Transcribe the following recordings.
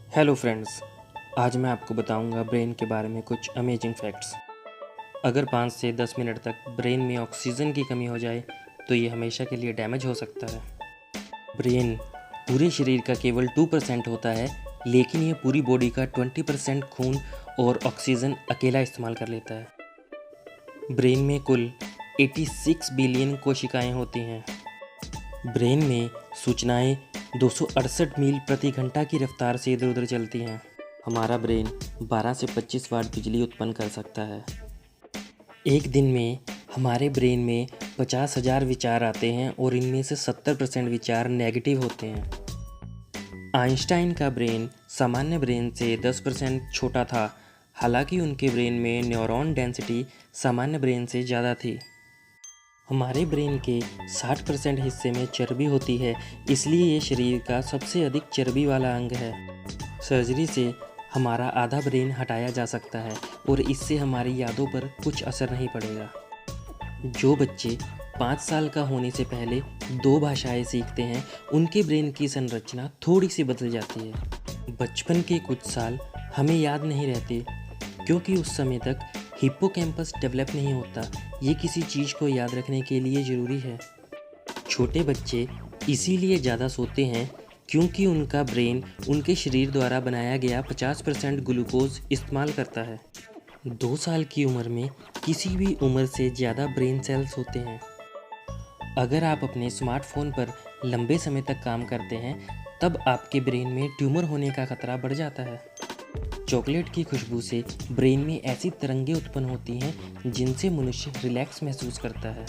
Hello friends, आज मैं आपको बताऊंगा ब्रेन के बारे में कुछ अमेजिंग फैक्ट्स। अगर 5 से 10 मिनट तक ब्रेन में ऑक्सीजन की कमी हो जाए तो ये हमेशा के लिए डैमेज हो सकता है। ब्रेन पूरे शरीर का केवल 2% होता है, लेकिन ये पूरी बॉडी का 20% खून और ऑक्सीजन अकेला इस्तेमाल कर लेता है। ब्रेन में कुल 86 बिलियन कोशिकाएं होती हैं। ब्रेन में सूचनाएं 268 मील प्रति घंटा की रफ्तार से इधर उधर चलती हैं। हमारा ब्रेन 12 से 25 वाट बिजली उत्पन्न कर सकता है। एक दिन में हमारे ब्रेन में 50,000 विचार आते हैं और इनमें से 70% विचार नेगेटिव होते हैं। आइंस्टाइन का ब्रेन सामान्य ब्रेन से 10% छोटा था, हालांकि उनके ब्रेन में न्यूरॉन डेंसिटी सामान्य ब्रेन से ज़्यादा थी। हमारे ब्रेन के 60% हिस्से में चर्बी होती है, इसलिए ये शरीर का सबसे अधिक चर्बी वाला अंग है। सर्जरी से हमारा आधा ब्रेन हटाया जा सकता है और इससे हमारी यादों पर कुछ असर नहीं पड़ेगा। जो बच्चे 5 साल का होने से पहले 2 भाषाएं सीखते हैं, उनके ब्रेन की संरचना थोड़ी सी बदल जाती है। बचपन के कुछ साल हमें याद नहीं रहते क्योंकि उस समय तक हिप्पोकैम्पस डेवलप नहीं होता। ये किसी चीज़ को याद रखने के लिए ज़रूरी है। छोटे बच्चे इसीलिए ज़्यादा सोते हैं क्योंकि उनका ब्रेन उनके शरीर द्वारा बनाया गया 50% ग्लूकोज इस्तेमाल करता है। 2 साल की उम्र में किसी भी उम्र से ज़्यादा ब्रेन सेल्स होते हैं। अगर आप अपने स्मार्टफोन पर लंबे समय तक काम करते हैं, तब आपके ब्रेन में ट्यूमर होने का खतरा बढ़ जाता है। चॉकलेट की खुशबू से ब्रेन में ऐसी तरंगें उत्पन्न होती हैं जिनसे मनुष्य रिलैक्स महसूस करता है।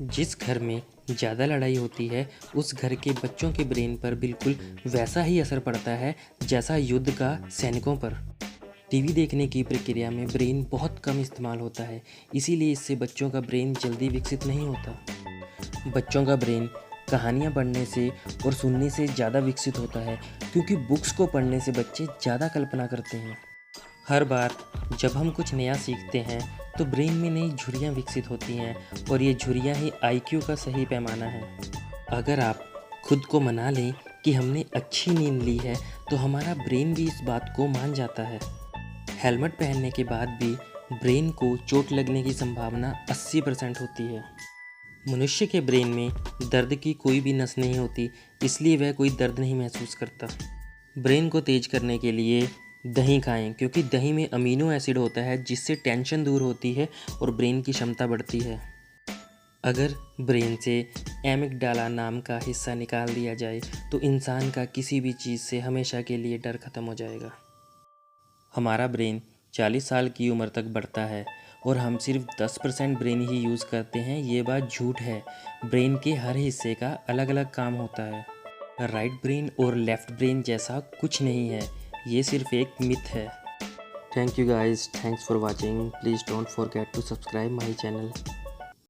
जिस घर में ज़्यादा लड़ाई होती है, उस घर के बच्चों के ब्रेन पर बिल्कुल वैसा ही असर पड़ता है जैसा युद्ध का सैनिकों पर। टीवी देखने की प्रक्रिया में ब्रेन बहुत कम इस्तेमाल होता है, इसीलिए इससे बच्चों का ब्रेन जल्दी विकसित नहीं होता। बच्चों का ब्रेन कहानियाँ पढ़ने से और सुनने से ज़्यादा विकसित होता है क्योंकि बुक्स को पढ़ने से बच्चे ज़्यादा कल्पना करते हैं। हर बार जब हम कुछ नया सीखते हैं तो ब्रेन में नई झुर्रियाँ विकसित होती हैं और ये झुर्रियाँ ही IQ का सही पैमाना है। अगर आप खुद को मना लें कि हमने अच्छी नींद ली है तो हमारा ब्रेन भी इस बात को मान जाता है। हेलमेट पहनने के बाद भी ब्रेन को चोट लगने की संभावना 80% होती है। मनुष्य के ब्रेन में दर्द की कोई भी नस नहीं होती, इसलिए वह कोई दर्द नहीं महसूस करता। ब्रेन को तेज करने के लिए दही खाएं क्योंकि दही में अमीनो एसिड होता है जिससे टेंशन दूर होती है और ब्रेन की क्षमता बढ़ती है। अगर ब्रेन से एमिगडाला नाम का हिस्सा निकाल दिया जाए तो इंसान का किसी भी चीज़ से हमेशा के लिए डर खत्म हो जाएगा। हमारा ब्रेन 40 साल की उम्र तक बढ़ता है और हम सिर्फ 10% ब्रेन ही यूज़ करते हैं। ये बात झूठ है। ब्रेन के हर हिस्से का अलग अलग काम होता है। राइट ब्रेन और लेफ़्ट ब्रेन जैसा कुछ नहीं है, ये सिर्फ एक मिथ है। Thank you guys, thanks for watching. Please don't forget to subscribe my channel.